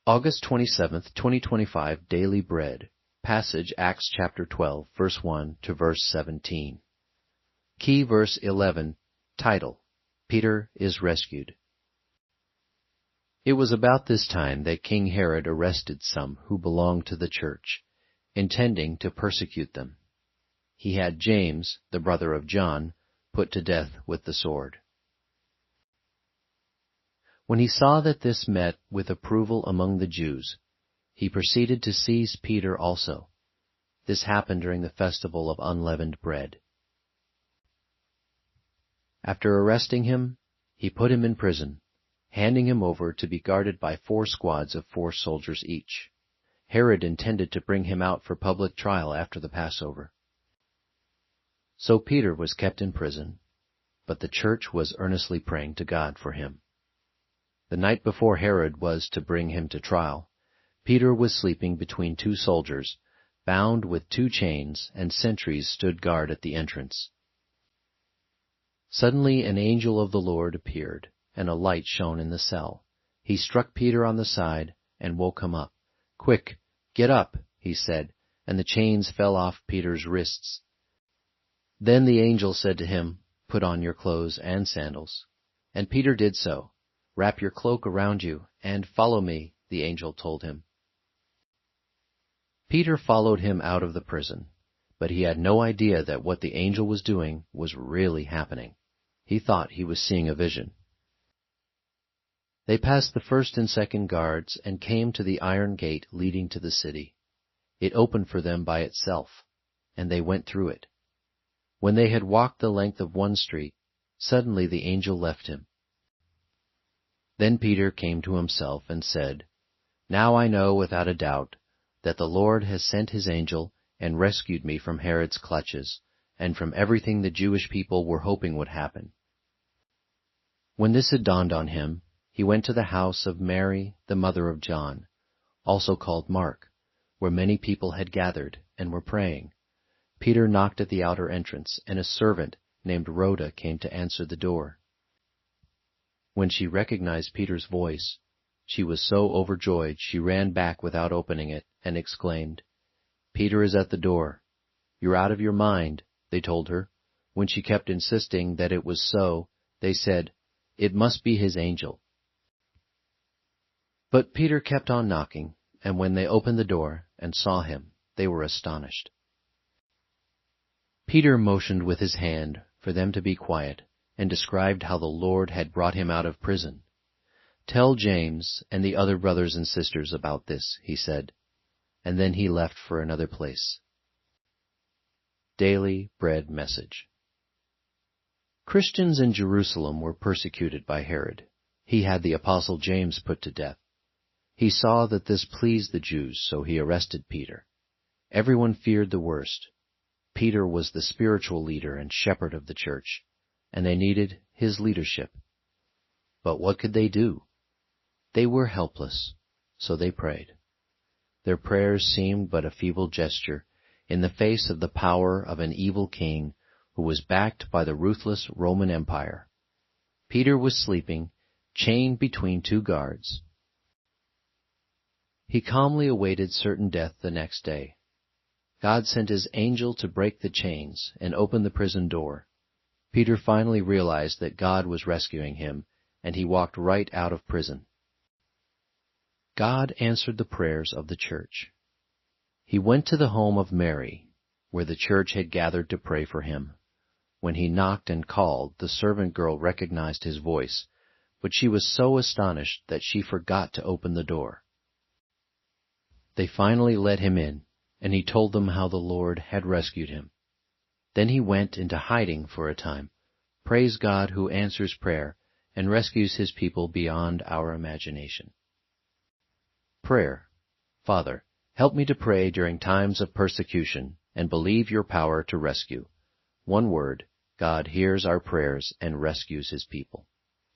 August 27th, 2025, Daily Bread. Passage Acts chapter 12, verse 1 to verse 17. Key verse 11. Title: Peter is rescued. It was about this time that King Herod arrested some who belonged to the church, intending to persecute them. He had James, the brother of John, put to death with the sword. When he saw that this met with approval among the Jews, he proceeded to seize Peter also. This happened during the festival of unleavened bread. After arresting him, he put him in prison, handing him over to be guarded by 4 squads of 4 soldiers each. Herod intended to bring him out for public trial after the Passover. So Peter was kept in prison, but the church was earnestly praying to God for him. The night before Herod was to bring him to trial, Peter was sleeping between 2 soldiers, bound with 2 chains, and sentries stood guard at the entrance. Suddenly an angel of the Lord appeared, and a light shone in the cell. He struck Peter on the side and woke him up. "Quick, get up," he said, and the chains fell off Peter's wrists. Then the angel said to him, "Put on your clothes and sandals." And Peter did so. "Wrap your cloak around you, and follow me," the angel told him. Peter followed him out of the prison, but he had no idea that what the angel was doing was really happening. He thought he was seeing a vision. They passed the 1st and 2nd guards and came to the iron gate leading to the city. It opened for them by itself, and they went through it. When they had walked the length of one street, suddenly the angel left him. Then Peter came to himself and said, "Now I know without a doubt that the Lord has sent his angel and rescued me from Herod's clutches and from everything the Jewish people were hoping would happen." When this had dawned on him, he went to the house of Mary, the mother of John, also called Mark, where many people had gathered and were praying. Peter knocked at the outer entrance, and a servant named Rhoda came to answer the door. When she recognized Peter's voice, she was so overjoyed she ran back without opening it and exclaimed, "Peter is at the door." "You're out of your mind," they told her. When she kept insisting that it was so, they said, "It must be his angel." But Peter kept on knocking, and when they opened the door and saw him, they were astonished. Peter motioned with his hand for them to be quiet, and described how the Lord had brought him out of prison. "Tell James and the other brothers and sisters about this," he said, and then he left for another place. Daily Bread Message. Christians in Jerusalem were persecuted by Herod. He had the apostle James put to death. He saw that this pleased the Jews, so he arrested Peter. Everyone feared the worst. Peter was the spiritual leader and shepherd of the church, and they needed his leadership. But what could they do? They were helpless, so they prayed. Their prayers seemed but a feeble gesture in the face of the power of an evil king who was backed by the ruthless Roman Empire. Peter was sleeping, chained between 2 guards. He calmly awaited certain death the next day. God sent his angel to break the chains and open the prison door. Peter finally realized that God was rescuing him, and he walked right out of prison. God answered the prayers of the church. He went to the home of Mary, where the church had gathered to pray for him. When he knocked and called, the servant girl recognized his voice, but she was so astonished that she forgot to open the door. They finally let him in, and he told them how the Lord had rescued him. Then he went into hiding for a time. Praise God who answers prayer and rescues his people beyond our imagination. Prayer. Father, help me to pray during times of persecution and believe your power to rescue. One word, God hears our prayers and rescues his people.